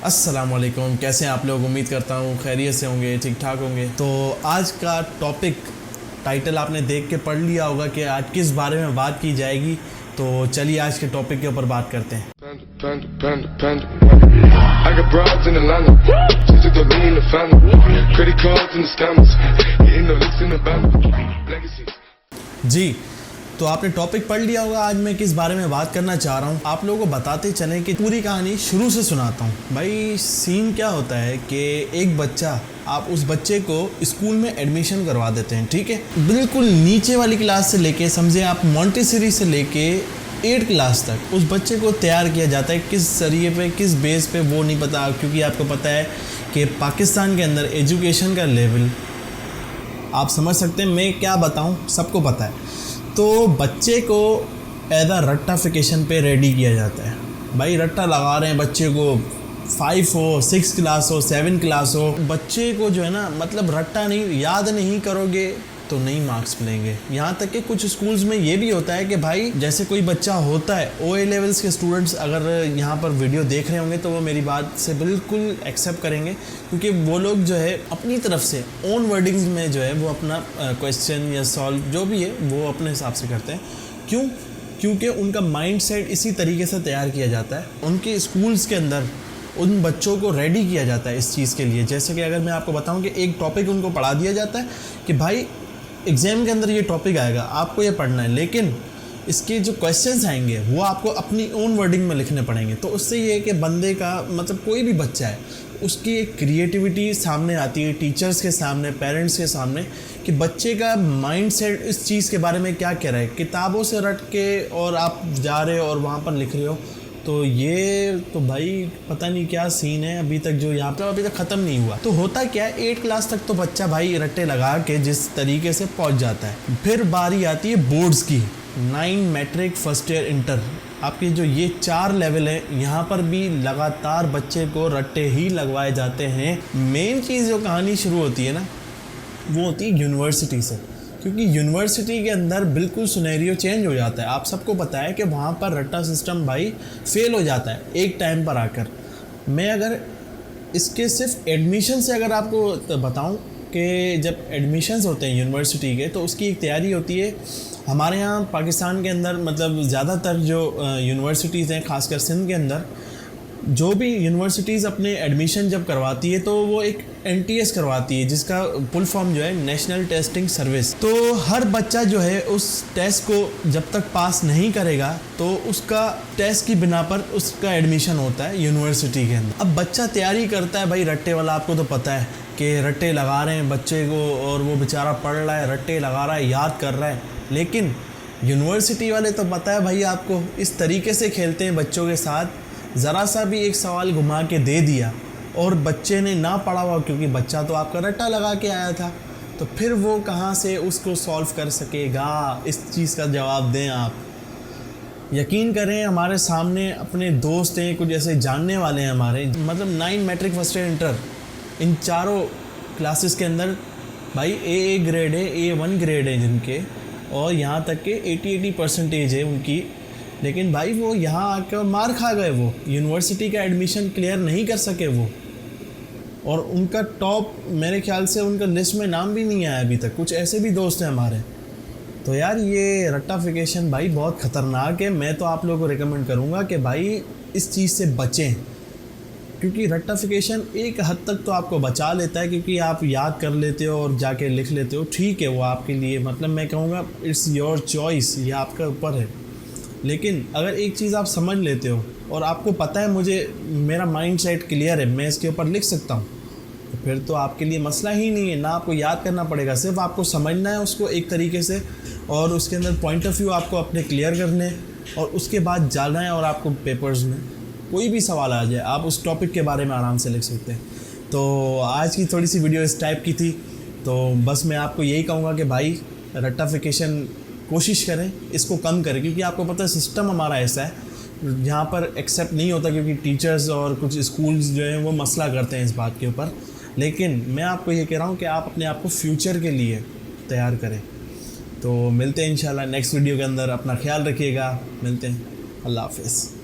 अस्सलाम वालेकुम, कैसे हैं आप लोग। उम्मीद करता हूँ खैरियत से होंगे, ठीक ठाक होंगे। तो आज का टॉपिक टाइटल आपने देख के पढ़ लिया होगा कि आज किस बारे में बात की जाएगी। तो चलिए आज के टॉपिक के ऊपर बात करते हैं। जी, तो आपने टॉपिक पढ़ लिया होगा। आज मैं किस बारे में बात करना चाह रहा हूँ आप लोगों को बताते चलें कि पूरी कहानी शुरू से सुनाता हूँ। भाई सीन क्या होता है कि एक बच्चा, आप उस बच्चे को स्कूल में एडमिशन करवा देते हैं, ठीक है। बिल्कुल नीचे वाली क्लास से लेके, समझे आप मॉन्टेसरी से लेके 8 क्लास तक उस बच्चे को तैयार किया जाता है। किस जरिए पे, किस बेस पे वो नहीं पता, क्योंकि आपको पता है कि पाकिस्तान के अंदर एजुकेशन का लेवल आप समझ सकते हैं। मैं क्या बताऊं, सबको पता है। तो बच्चे को एज अ रट्टाफिकेशन पे रेडी किया जाता है। भाई रट्टा लगा रहे हैं बच्चे को, 5 हो, 6 क्लास हो, 7 क्लास हो, बच्चे को जो है ना, मतलब रट्टा नहीं याद नहीं करोगे तो नहीं मार्क्स मिलेंगे। यहाँ तक कि कुछ स्कूल्स में ये भी होता है कि भाई जैसे कोई बच्चा होता है, OA लेवल्स के स्टूडेंट्स अगर यहाँ पर वीडियो देख रहे होंगे तो वो मेरी बात से बिल्कुल एक्सेप्ट करेंगे, क्योंकि वो लोग जो है अपनी तरफ से ओन वर्डिंग्स में जो है वो अपना क्वेश्चन या सॉल्व जो भी है वो अपने हिसाब से करते हैं। क्यों? क्योंकि उनका माइंड सेट इसी तरीके से तैयार किया जाता है। उनके स्कूल्स के अंदर उन बच्चों को रेडी किया जाता है इस चीज़ के लिए। जैसे कि अगर मैं आपको बताऊं कि एक टॉपिक उनको पढ़ा दिया जाता है कि भाई एग्ज़ाम के अंदर ये टॉपिक आएगा, आपको ये पढ़ना है, लेकिन इसके जो क्वेश्चंस आएंगे वो आपको अपनी ओन वर्डिंग में लिखने पड़ेंगे। तो उससे ये है कि बंदे का, मतलब कोई भी बच्चा है, उसकी एक क्रिएटिविटी सामने आती है टीचर्स के सामने, पेरेंट्स के सामने, कि बच्चे का माइंड सेट इस चीज़ के बारे में क्या कह रहा है। किताबों से रट के और आप जा रहे हो और वहाँ पर लिख रहे हो, तो ये तो भाई पता नहीं क्या सीन है अभी तक, जो यहाँ पर अभी तक ख़त्म नहीं हुआ। तो होता क्या है, 8 क्लास तक तो बच्चा भाई रट्टे लगा के जिस तरीके से पहुँच जाता है। फिर बारी आती है बोर्ड्स की, 9 मैट्रिक, फर्स्ट ईयर, इंटर, आपके जो ये 4 लेवल है, यहाँ पर भी लगातार बच्चे को रट्टे ही लगवाए जाते हैं। मेन चीज़ जो कहानी शुरू होती है ना, वो होती है यूनिवर्सिटी से, क्योंकि यूनिवर्सिटी के अंदर बिल्कुल सिनेरियो चेंज हो जाता है। आप सबको पता है कि वहाँ पर रट्टा सिस्टम भाई फेल हो जाता है एक टाइम पर आकर। मैं अगर इसके सिर्फ एडमिशन से अगर आपको बताऊं कि जब एडमिशन्स होते हैं यूनिवर्सिटी के, तो उसकी एक तैयारी होती है हमारे यहाँ पाकिस्तान के अंदर। मतलब ज़्यादातर जो यूनिवर्सिटीज़ हैं, ख़ासकर सिंध के अंदर, जो भी यूनिवर्सिटीज़ अपने एडमिशन जब करवाती है तो वो एक NTS करवाती है, जिसका फुल फॉर्म जो है नेशनल टेस्टिंग सर्विस। तो हर बच्चा जो है उस टेस्ट को जब तक पास नहीं करेगा तो उसका टेस्ट की बिना पर उसका एडमिशन होता है यूनिवर्सिटी के अंदर। अब बच्चा तैयारी करता है भाई रट्टे वाला, आपको तो पता है कि रट्टे लगा रहे हैं बच्चे को, और वो बेचारा पढ़ रहा है, रट्टे लगा रहा है, याद कर रहा है। लेकिन यूनिवर्सिटी वाले तो पता है भाई आपको, इस तरीके से खेलते हैं बच्चों के साथ। ज़रा सा भी एक सवाल घुमा के दे दिया और बच्चे ने ना पढ़ा हुआ, क्योंकि बच्चा तो आपका रट्टा लगा के आया था, तो फिर वो कहाँ से उसको सॉल्व कर सकेगा। इस चीज़ का जवाब दें आप। यकीन करें, हमारे सामने अपने दोस्त हैं, कुछ ऐसे जानने वाले हैं हमारे, मतलब 9 मैट्रिक, फर्स्ट ईयर, इंटर, इन चारों क्लासेस के अंदर भाई AA ग्रेड है, A1 ग्रेड है जिनके, और यहाँ तक के 80% है उनकी। लेकिन भाई वो यहाँ आकर मार खा गए, वो यूनिवर्सिटी का एडमिशन क्लियर नहीं कर सके वो, और उनका टॉप, मेरे ख्याल से उनका लिस्ट में नाम भी नहीं आया अभी तक। कुछ ऐसे भी दोस्त हैं हमारे। तो यार ये रट्टाफिकेशन भाई बहुत ख़तरनाक है। मैं तो आप लोगों को रिकमेंड करूँगा कि भाई इस चीज़ से बचें, क्योंकि रट्टाफिकेशन एक हद तक तो आपको बचा लेता है, क्योंकि आप याद कर लेते हो और जाके लिख लेते हो, ठीक है, वो आपके लिए, मतलब मैं कहूँगा इट्स योर चॉइस, ये आपका ऊपर है। लेकिन अगर एक चीज़ आप समझ लेते हो और आपको पता है मुझे, मेरा माइंड सेट क्लियर है, मैं इसके ऊपर लिख सकता हूँ, तो फिर तो आपके लिए मसला ही नहीं है। ना आपको याद करना पड़ेगा, सिर्फ आपको समझना है उसको एक तरीके से, और उसके अंदर पॉइंट ऑफ व्यू आपको अपने क्लियर करने हैं, और उसके बाद जाना है, और आपको पेपर्स में कोई भी सवाल आ जाए आप उस टॉपिक के बारे में आराम से लिख सकते हैं। तो आज की थोड़ी सी वीडियो इस टाइप की थी। तो बस मैं आपको यही कहूँगा कि भाई रट्टाफिकेशन कोशिश करें, इसको कम करें, क्योंकि आपको पता है सिस्टम हमारा ऐसा है यहाँ पर एक्सेप्ट नहीं होता, क्योंकि टीचर्स और कुछ स्कूल्स जो हैं वो मसला करते हैं इस बात के ऊपर। लेकिन मैं आपको ये कह रहा हूँ कि आप अपने आप को फ्यूचर के लिए तैयार करें। तो मिलते हैं इंशाल्लाह नेक्स्ट वीडियो के अंदर। अपना ख्याल रखिएगा, मिलते हैं, अल्लाह हाफ़िज़।